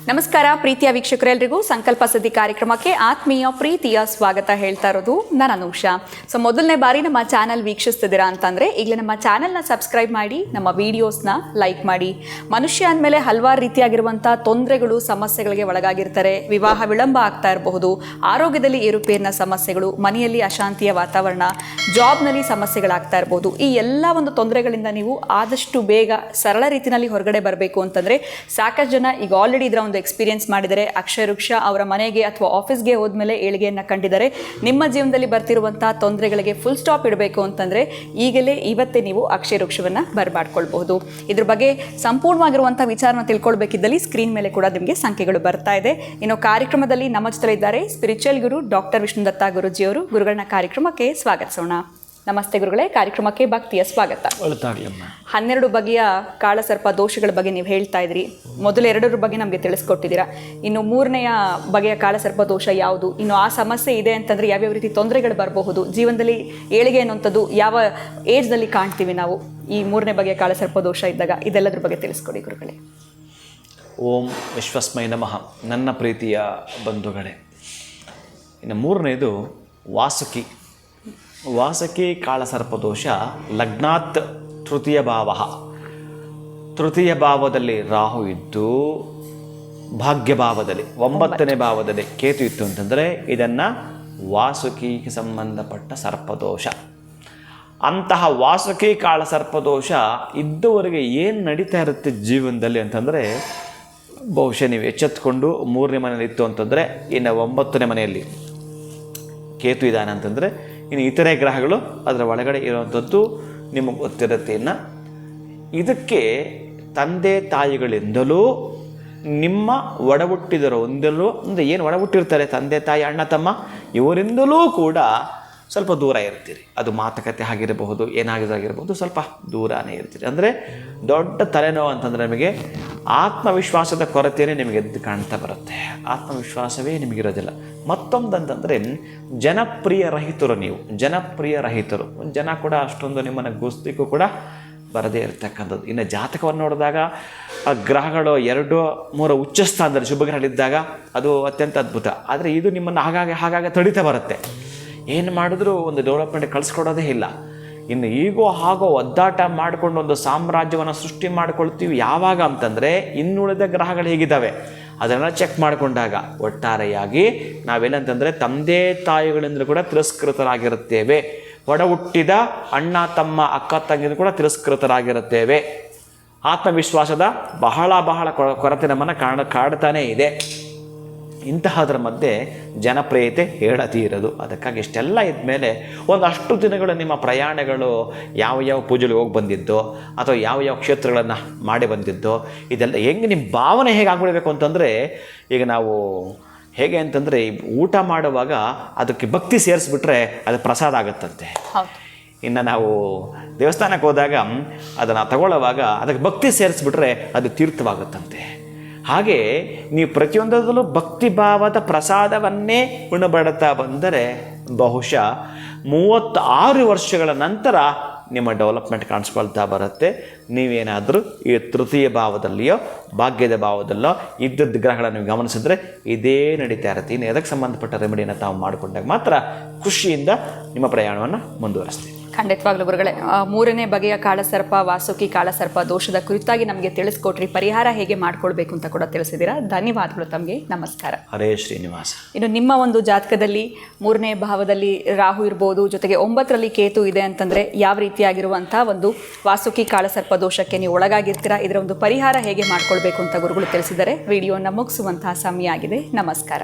ನಮಸ್ಕಾರ ಪ್ರೀತಿಯ ವೀಕ್ಷಕರೆಲ್ಲರಿಗೂ ಸಂಕಲ್ಪ ಸಿದ್ಧಿ ಕಾರ್ಯಕ್ರಮಕ್ಕೆ ಆತ್ಮೀಯ ಪ್ರೀತಿಯ ಸ್ವಾಗತ ಹೇಳ್ತಾ ಇರೋದು ನಾನು ಅನುಷಾ. ಸೊ ಮೊದಲನೇ ಬಾರಿ ನಮ್ಮ ಚಾನಲ್ ವೀಕ್ಷಿಸ್ತಿದ್ದೀರಾ ಅಂತಂದರೆ ಈಗಲೇ ನಮ್ಮ ಚಾನಲ್ನ ಸಬ್ಸ್ಕ್ರೈಬ್ ಮಾಡಿ, ನಮ್ಮ ವಿಡಿಯೋಸ್ನ ಲೈಕ್ ಮಾಡಿ. ಮನುಷ್ಯ ಅಂದಮೇಲೆ ಹಲವಾರು ರೀತಿಯಾಗಿರುವಂಥ ತೊಂದರೆಗಳು, ಸಮಸ್ಯೆಗಳಿಗೆ ಒಳಗಾಗಿರ್ತಾರೆ. ವಿವಾಹ ವಿಳಂಬ ಆಗ್ತಾ ಇರಬಹುದು, ಆರೋಗ್ಯದಲ್ಲಿ ಏರುಪೇರಿನ ಸಮಸ್ಯೆಗಳು, ಮನೆಯಲ್ಲಿ ಅಶಾಂತಿಯ ವಾತಾವರಣ, ಜಾಬ್ನಲ್ಲಿ ಸಮಸ್ಯೆಗಳಾಗ್ತಾ ಇರ್ಬೋದು. ಈ ಎಲ್ಲ ಒಂದು ತೊಂದರೆಗಳಿಂದ ನೀವು ಆದಷ್ಟು ಬೇಗ ಸರಳ ರೀತಿಯಲ್ಲಿ ಹೊರಗಡೆ ಬರಬೇಕು ಅಂತಂದರೆ ಸಾಕಷ್ಟು ಜನ ಈಗ ಆಲ್ರೆಡಿ ಇದರ ಒಂದು ಎಕ್ಸ್ಪೀರಿಯನ್ಸ್ ಮಾಡಿದರೆ. ಅಕ್ಷಯ ವೃಕ್ಷ ಅವರ ಮನೆಗೆ ಅಥವಾ ಆಫೀಸ್ಗೆ ಹೋದ್ಮೇಲೆ ಏಳಿಗೆಯನ್ನು ಕಂಡಿದ್ದಾರೆ. ನಿಮ್ಮ ಜೀವನದಲ್ಲಿ ಬರ್ತಿರುವಂಥ ತೊಂದರೆಗಳಿಗೆ ಫುಲ್ ಸ್ಟಾಪ್ ಇಡಬೇಕು ಅಂತಂದರೆ ಇವತ್ತೇ ನೀವು ಅಕ್ಷಯ ವೃಕ್ಷವನ್ನು ಬರಮಾಡ್ಕೊಳ್ಬಹುದು. ಇದ್ರ ಬಗ್ಗೆ ಸಂಪೂರ್ಣವಾಗಿರುವಂಥ ವಿಚಾರನ ತಿಳ್ಕೊಳ್ಬೇಕಿದ್ದಲ್ಲಿ ಸ್ಕ್ರೀನ್ ಮೇಲೆ ಕೂಡ ನಿಮಗೆ ಸಂಖ್ಯೆಗಳು ಬರ್ತಾ ಇದೆ. ಇನ್ನು ಕಾರ್ಯಕ್ರಮದಲ್ಲಿ ನಮ್ಮ ಜೊತೆ ಇದ್ದಾರೆ ಸ್ಪಿರಿಚುವಲ್ ಗುರು ಡಾಕ್ಟರ್ ವಿಷ್ಣುದತ್ತ ಗುರುಜಿಯವರು. ಗುರುಗಳನ್ನ ಕಾರ್ಯಕ್ರಮಕ್ಕೆ ಸ್ವಾಗತಿಸೋಣ. ನಮಸ್ತೆ ಗುರುಗಳೇ, ಕಾರ್ಯಕ್ರಮಕ್ಕೆ ಭಕ್ತಿಯ ಸ್ವಾಗತ. 12 ಬಗೆಯ ಕಾಳಸರ್ಪ ದೋಷಗಳ ಬಗ್ಗೆ ನೀವು ಹೇಳ್ತಾ ಇದ್ರಿ. ಮೊದಲು 2 ಬಗ್ಗೆ ನಮಗೆ ತಿಳಿಸ್ಕೊಟ್ಟಿದ್ದೀರಾ. ಇನ್ನು 3ನೆಯ ಬಗೆಯ ಕಾಳಸರ್ಪ ದೋಷ ಯಾವುದು, ಇನ್ನು ಆ ಸಮಸ್ಯೆ ಇದೆ ಅಂತಂದರೆ ಯಾವ್ಯಾವ ರೀತಿ ತೊಂದರೆಗಳು ಬರಬಹುದು, ಜೀವನದಲ್ಲಿ ಏಳಿಗೆ ಅನ್ನುವಂಥದ್ದು ಯಾವ ಏಜ್ನಲ್ಲಿ ಕಾಣ್ತೀವಿ ನಾವು ಈ 3ನೇ ಬಗೆಯ ಕಾಳಸರ್ಪ ದೋಷ ಇದ್ದಾಗ, ಇದೆಲ್ಲದ್ರ ಬಗ್ಗೆ ತಿಳಿಸ್ಕೊಡಿ ಗುರುಗಳೇ. ಓಂ ವಿಶ್ವಸ್ಮೈ ನಮಃ. ನನ್ನ ಪ್ರೀತಿಯ ಬಂಧುಗಳೇ, ಇನ್ನು 3ನೇದು ವಾಸುಕಿ ಕಾಳಸರ್ಪದೋಷ. ಲಗ್ನಾತ್ ತೃತೀಯ ಭಾವ, ತೃತೀಯ ಭಾವದಲ್ಲಿ ರಾಹು ಇದ್ದು ಭಾಗ್ಯಭಾವದಲ್ಲಿ 9ನೇ ಭಾವದಲ್ಲಿ ಕೇತು ಇತ್ತು ಅಂತಂದರೆ ಇದನ್ನು ವಾಸುಕಿಗೆ ಸಂಬಂಧಪಟ್ಟ ಸರ್ಪದೋಷ. ಅಂತಹ ವಾಸುಕಿ ಕಾಳಸರ್ಪದೋಷ ಇದ್ದವರೆಗೆ ಏನು ನಡೀತಾ ಇರುತ್ತೆ ಜೀವನದಲ್ಲಿ ಅಂತಂದರೆ, ಬಹುಶಃ ನೀವು ಎಚ್ಚೆತ್ತುಕೊಂಡು 3ನೇ ಮನೆಯಲ್ಲಿ ಇತ್ತು ಅಂತಂದರೆ, ಇನ್ನು 9ನೇ ಮನೆಯಲ್ಲಿ ಕೇತು ಇದ್ದಾನೆ ಅಂತಂದರೆ ಇನ್ನು ಇತರೆ ಗ್ರಹಗಳು ಅದರ ಒಳಗಡೆ ಇರುವಂಥದ್ದು ನಿಮಗೆ ಗೊತ್ತಿರುತ್ತೆ. ಇನ್ನು ಇದಕ್ಕೆ ತಂದೆ ತಾಯಿಗಳಿಂದಲೂ ನಿಮ್ಮ ಒಡಹುಟ್ಟಿದರೋ ಅಂದರೆ ಏನು ಒಡಹುಟ್ಟಿರ್ತಾರೆ ತಂದೆ ತಾಯಿ ಅಣ್ಣ ತಮ್ಮ ಇವರಿಂದಲೂ ಕೂಡ ಸ್ವಲ್ಪ ದೂರ ಇರ್ತೀರಿ. ಅದು ಮಾತುಕತೆ ಆಗಿರಬಹುದು, ಏನಾಗಿರಬಹುದು, ಸ್ವಲ್ಪ ದೂರನೇ ಇರ್ತೀರಿ. ಅಂದರೆ ದೊಡ್ಡ ತಲೆನೋವು ಅಂತಂದರೆ ನಿಮಗೆ ಆತ್ಮವಿಶ್ವಾಸದ ಕೊರತೆಯೇ ನಿಮಗೆ ಎದ್ದು ಕಾಣ್ತಾ ಬರುತ್ತೆ. ಆತ್ಮವಿಶ್ವಾಸವೇ ನಿಮಗಿರೋದಿಲ್ಲ. ಮತ್ತೊಂದಂತಂದರೆ ಜನಪ್ರಿಯ ರಹಿತರು. ಜನ ಕೂಡ ಅಷ್ಟೊಂದು ನಿಮ್ಮನ್ನು ಗುಸ್ತಿಗೂ ಕೂಡ ಬರದೇ ಇರತಕ್ಕಂಥದ್ದು. ಇನ್ನು ಜಾತಕವನ್ನು ನೋಡಿದಾಗ ಆ ಗ್ರಹಗಳು 2-3 ಉಚ್ಚ ಸ್ಥಾನದಲ್ಲಿ ಶುಭಗ್ರಹಗಳಿದ್ದಾಗ ಅದು ಅತ್ಯಂತ ಅದ್ಭುತ. ಆದರೆ ಇದು ನಿಮ್ಮನ್ನು ಹಾಗಾಗಿ ತಡಿತಾ ಬರುತ್ತೆ. ಏನು ಮಾಡಿದ್ರೂ ಒಂದು ಡೆವಲಪ್ಮೆಂಟ್ ಕಳಿಸ್ಕೊಡೋದೇ ಇಲ್ಲ. ಇನ್ನು ಈಗೋ ಹಾಗೋ ಒದ್ದಾಟ ಮಾಡಿಕೊಂಡು ಒಂದು ಸಾಮ್ರಾಜ್ಯವನ್ನು ಸೃಷ್ಟಿ ಮಾಡ್ಕೊಳ್ತೀವಿ. ಯಾವಾಗ ಅಂತಂದರೆ ಇನ್ನುಳಿದ ಗ್ರಹಗಳು ಹೇಗಿದ್ದಾವೆ ಅದನ್ನು ಚೆಕ್ ಮಾಡಿಕೊಂಡಾಗ ಒಟ್ಟಾರೆಯಾಗಿ ನಾವೇನಂತಂದರೆ ತಂದೆ ತಾಯಿಗಳಿಂದ ಕೂಡ ತಿರಸ್ಕೃತರಾಗಿರುತ್ತೇವೆ. ಒಡ ಹುಟ್ಟಿದ ಅಣ್ಣ ತಮ್ಮ ಅಕ್ಕ ತಂಗಿದ್ರು ಕೂಡ ತಿರಸ್ಕೃತರಾಗಿರುತ್ತೇವೆ. ಆತ್ಮವಿಶ್ವಾಸದ ಬಹಳ ಕೊರತೆ ನಮ್ಮನ್ನು ಕಾಡ್ತಾನೇ ಇದೆ. ಇಂತಹದ್ರ ಮಧ್ಯೆ ಜನಪ್ರಿಯತೆ ಹೇಳತೀರದು. ಅದಕ್ಕಾಗಿ ಇಷ್ಟೆಲ್ಲ ಇದ್ಮೇಲೆ ಒಂದಷ್ಟು ದಿನಗಳು ನಿಮ್ಮ ಪ್ರಯಾಣಗಳು ಯಾವ ಪೂಜೆಗೆ ಹೋಗಿ ಬಂದಿದ್ದೋ ಅಥವಾ ಯಾವ ಕ್ಷೇತ್ರಗಳನ್ನು ಮಾಡಿ ಬಂದಿದ್ದೋ ಇದೆಲ್ಲ ಹೆಂಗೆ ನಿಮ್ಮ ಭಾವನೆ ಹೇಗೆ ಆಗ್ಬಿಡಬೇಕು ಅಂತಂದರೆ, ಈಗ ನಾವು ಹೇಗೆ ಅಂತಂದರೆ ಊಟ ಮಾಡುವಾಗ ಅದಕ್ಕೆ ಭಕ್ತಿ ಸೇರಿಸ್ಬಿಟ್ರೆ ಅದು ಪ್ರಸಾದ ಆಗುತ್ತಂತೆ. ಇನ್ನು ನಾವು ದೇವಸ್ಥಾನಕ್ಕೆ ಹೋದಾಗ ಅದನ್ನು ತಗೊಳ್ಳುವಾಗ ಅದಕ್ಕೆ ಭಕ್ತಿ ಸೇರಿಸ್ಬಿಟ್ರೆ ಅದು ತೀರ್ಥವಾಗುತ್ತಂತೆ. ಹಾಗೆ ನೀವು ಪ್ರತಿಯೊಂದರಲ್ಲೂ ಭಕ್ತಿ ಭಾವದ ಪ್ರಸಾದವನ್ನೇ ಉಣಬಡುತ್ತಾ ಬಂದರೆ ಬಹುಶಃ 36 ವರ್ಷಗಳ ನಂತರ ನಿಮ್ಮ ಡೆವಲಪ್ಮೆಂಟ್ ಕಾಣಿಸ್ಕೊಳ್ತಾ ಬರುತ್ತೆ. ನೀವೇನಾದರೂ ಈ ತೃತೀಯ ಭಾವದಲ್ಲಿಯೋ ಭಾಗ್ಯದ ಭಾವದಲ್ಲೋ ಇದ್ದದ್ದು ಗ್ರಹಗಳನ್ನು ಗಮನಿಸಿದ್ರೆ ಇದೇ ನಡೀತಾ ಇರುತ್ತೆ. ಇನ್ನು ಅದಕ್ಕೆ ಸಂಬಂಧಪಟ್ಟ ರೆಮಿಡಿಯನ್ನು ತಾವು ಮಾಡಿಕೊಂಡಾಗ ಮಾತ್ರ ಖುಷಿಯಿಂದ ನಿಮ್ಮ ಪ್ರಯಾಣವನ್ನು ಮುಂದುವರಿಸ್ತೀವಿ. ಖಂಡಿತವಾಗ್ಲೂ ಗುರುಗಳೇ, 3ನೇ ಬಗೆಯ ಕಾಳಸರ್ಪ ವಾಸುಕಿ ಕಾಳಸರ್ಪ ದೋಷದ ಕುರಿತಾಗಿ ನಮಗೆ ತಿಳಿಸ್ಕೊಟ್ರಿ. ಪರಿಹಾರ ಹೇಗೆ ಮಾಡ್ಕೊಳ್ಬೇಕು ಅಂತ ಕೂಡ ತಿಳಿಸಿದ್ದೀರಾ. ಧನ್ಯವಾದಗಳು ತಮಗೆ. ನಮಸ್ಕಾರ. ಹರೇ ಶ್ರೀನಿವಾಸ. ಇನ್ನು ನಿಮ್ಮ ಒಂದು ಜಾತಕದಲ್ಲಿ 3ನೇ ಭಾವದಲ್ಲಿ ರಾಹು ಇರ್ಬೋದು, ಜೊತೆಗೆ 9ರಲ್ಲಿ ಕೇತು ಇದೆ ಅಂತಂದರೆ ಯಾವ ರೀತಿಯಾಗಿರುವಂಥ ಒಂದು ವಾಸುಕಿ ಕಾಳಸರ್ಪ ದೋಷಕ್ಕೆ ನೀವು ಒಳಗಾಗಿರ್ತೀರಾ, ಇದರ ಒಂದು ಪರಿಹಾರ ಹೇಗೆ ಮಾಡ್ಕೊಳ್ಬೇಕು ಅಂತ ಗುರುಗಳು ತಿಳಿಸಿದ್ದಾರೆ. ವಿಡಿಯೋನ ಮುಗಿಸುವಂತಹ ಸಮಯ ಆಗಿದೆ. ನಮಸ್ಕಾರ.